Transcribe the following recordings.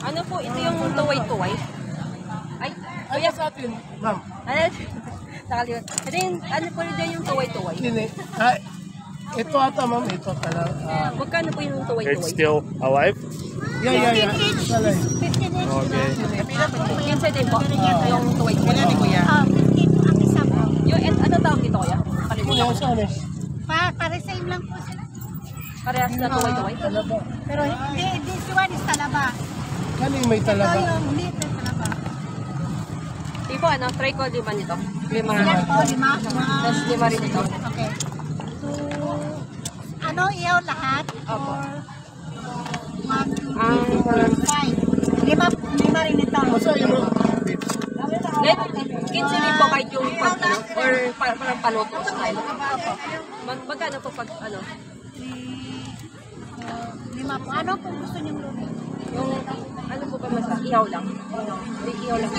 Ano po, ito yung tuway-tuway. Ay, kuya. Sa atin, ma'am. Nakalimutan. Ito yung, ano po rin yung tuway-tuway? Ito ata, ma'am. Ito talaga. Magkano po yung tuway-tuway? It's still alive? Yeah. Salay. 15 each. Okay. Kinsa din po, yung tuway-tuway. Ano kuya? 15 ang isa po. Yung, ano tawag dito kuya? Kalimutan ko. Ano? Pare same lang po sila. Parehas na tuway-tuway? Talaba. Pero hindi, this one is talaba. Ano yung may talaba? Ito yung little talaba. Tipo, ano, try ko 5 nito. 5 Yan na. po, 5. Tapos 5 rin ito. Okay. So, ano, iyaw lahat? Opo. Or 1, 2, 3, 4, 5. 5 rin ito. Masa yung Like, kinsa din po kahit yung pag, ano, or parang paluto style. Magkano po pag, ano, 5 po. Ano kung gusto niyong luto? yung, ano po ba masarap? Ihaw lang. Ihaw lang.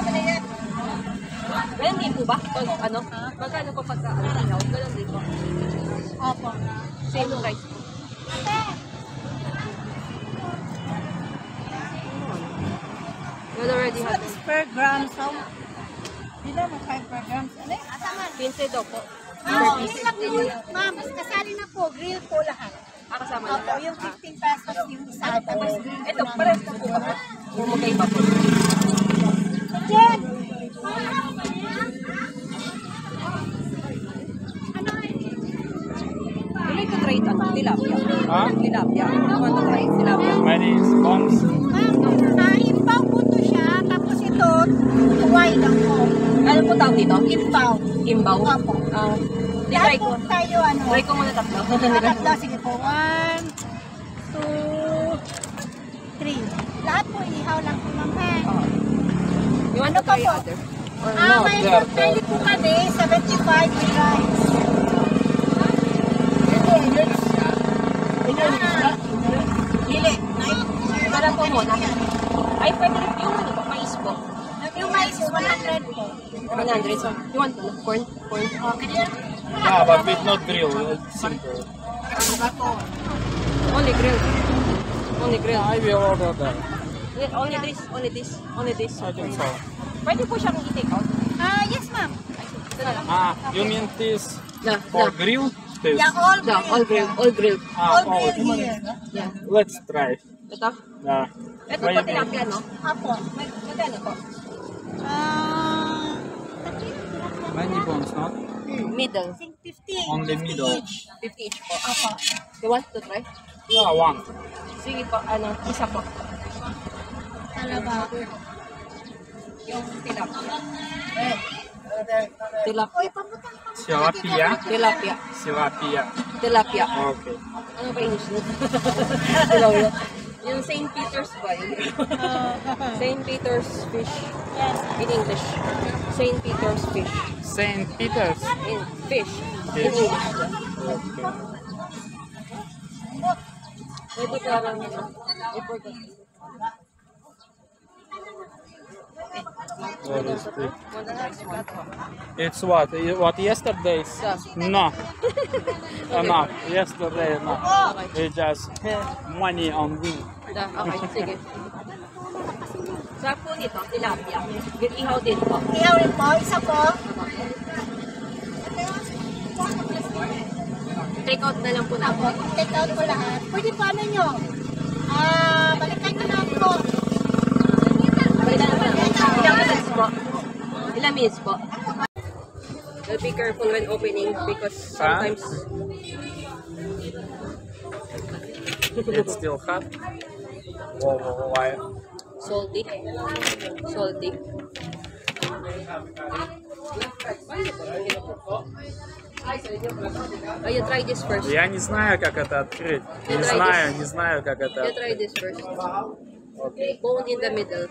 Ganun din po ba? Pag, ano, magkano po pag, ano, ihaw? Ganun din po. Opo. Same price po. You already have it. Per gram, so, hindi mo 5 per gram. Ano yun? Asaman? 15 daw po. Hindi lang po. Ma'am, kasali na po. Grill po lahat. Kasama Opo, na. yung 15 pesos yung isa. Tapos grill Ito, parehas na po ba? Kung magkaiba po. Jen! You like to try it, ano, tilapia. Huh? Tilapia. You want to try it, tilapia. My name is Bones. Ma'am, impaw po to siya. Tapos ito, tuway lang po. Ano po tawag dito? Impaw. Imbaw? Opo. Di Lahat try po ko. tayo, ano. Try ko muna tatlo. Tatlo, sige po. 1, 2, 3. Lahat po, ihaw lang po, ma'am. You want Ano to pa try po? other? Or May pwede po kami, 75 with rice. Dili. Wala po muna. Ay, pwede rin yung ano po, mais po. Yung mais is 100 po. 100. So, you want ano? Corn? Corn? Yeah, but with not grill. It's simple. Only grill. Only grill. I will order that. Only this. Only this. Only this. I think so. Pwede po siyang i-take out. Yes, ma'am. Ito na lang. You mean this Na. for grill? This. Yeah, all Na, all grill. All grill. All Oh, grill here. Yeah. let's try. Ito? Yeah. Ito po tilapia, no? Apo. Magkano po? Many bones, no? Middle. 50. On the middle. 50 each po. Apo. You want to try? Yeah, one. Sige po, ano, isa po. Talaba. Yung tilapia. Oy, Tilapia. pambutang pang. Tilapia. Tilapia. Tilapia. Tilapia. Okay. Ano ba English nito? Tilapia. Yung St. Peter's ba yun? St. Peter's fish. Yes. In English. St. Peter's fish. Saint Peter's. In fish. In Fish. English. Okay. Ito parang, I forgot. What is it? One rice, one po. It's what? What yesterday's? No. No. Yesterday, no. It's just money on me. Okay, sige. Sa po nito, tilapia. Ihaw din po. Ihaw rin po. Isa po. Take out na lang po na po. Take out po lahat. Pwede po ano nyo? Balikan nyo na po. Ilang minutes po? Ilang minutes po? Well, be careful when opening because sometimes It's still hot. Whoa, why? salty. Salty. Oh, you try this first. Я не знаю, как это открыть. You Не try знаю, this. не знаю, как You это. try this first. Okay. Bone in the middle.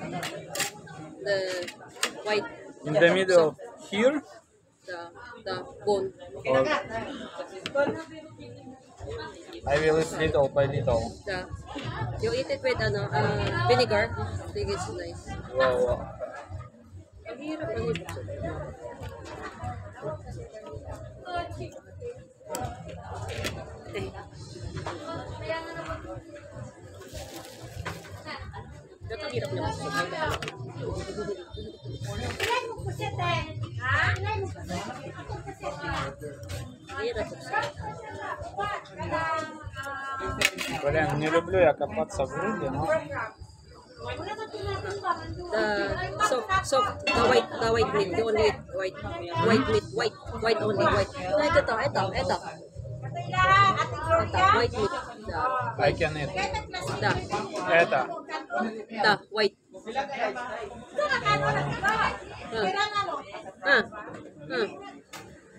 The white. In the middle here. The bone. Or I will eat little by little. You eat it with ano, vinegar. I think it's nice. Wow. Ang hirap ang ibuksan. Ito hirap niya masasakay. Hirap siya. Блин, не люблю я копаться в рыбе, но... The white meat, the only white meat, white only, white. Ito, white meat. I can eat. The Это. white.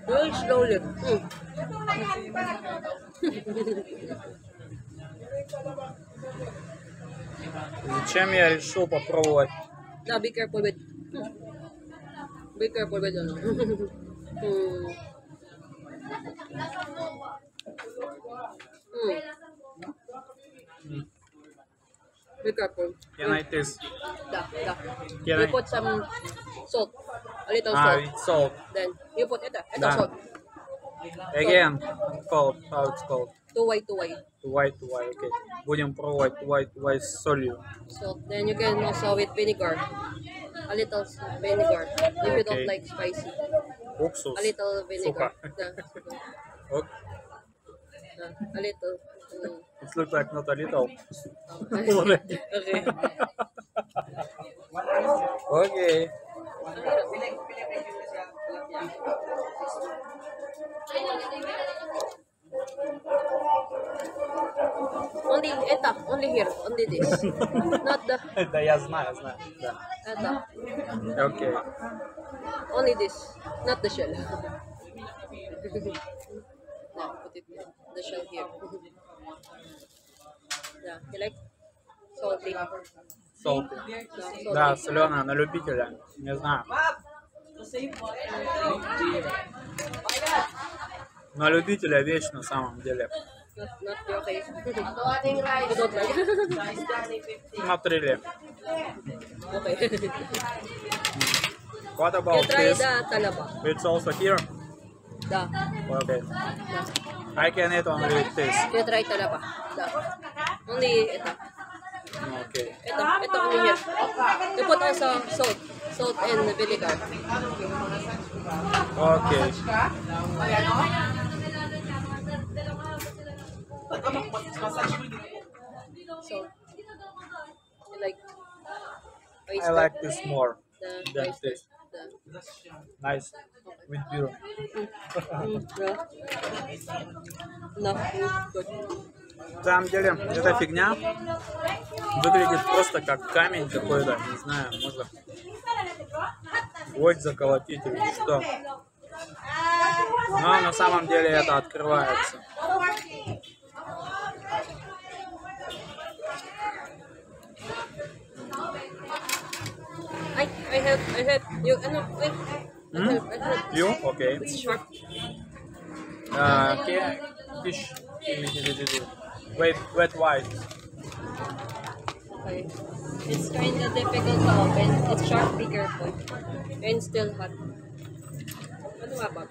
Very slowly. Зачем я решил попробовать? Now be careful with. Be careful with ano. Be careful. Can I taste? Da. Can You I- put some salt. A little Ah, salt. it's salt. Then you put ito Da. salt. Again, cold. How it's called? Two white. White, okay. Будем пробовать white с солью. Salt. Then you can also with vinegar. A little vinegar. If you don't Okay. like spicy. Уксус. A little vinegar. Сухо. Da. Ok. A little. It looks like not a little. Okay. Okay. Only here, only this. Not the, Да, я знаю. Да. ito. Okay. Only this, not the shell. No, put it the shell here. Yeah, you like salty? Salt. No, salty. Да, соленая на любителя. Не знаю. На любителя вещь на самом деле. Not your taste. You don't like. Not really. Okay. What You about try this? the talaba. It's also here. Da. Okay. I can eat only with this. You try talaba. Da. Only ito. Okay. Ito only here. You put also salt and vinegar. Okay. So, you like oyster? I like this more The than oyster. this. Nice. With beer. No, good. На самом деле, эта фигня выглядит просто как камень какой-то, не знаю, можно гвоздь заколотить или что. Но на самом деле это открывается. I have you. Wait. I have. You? Okay. It's sharp. Fish. Wet white. Okay. It's kind of difficult to open. It's sharp. Be careful. And still hot. Ano nga ba?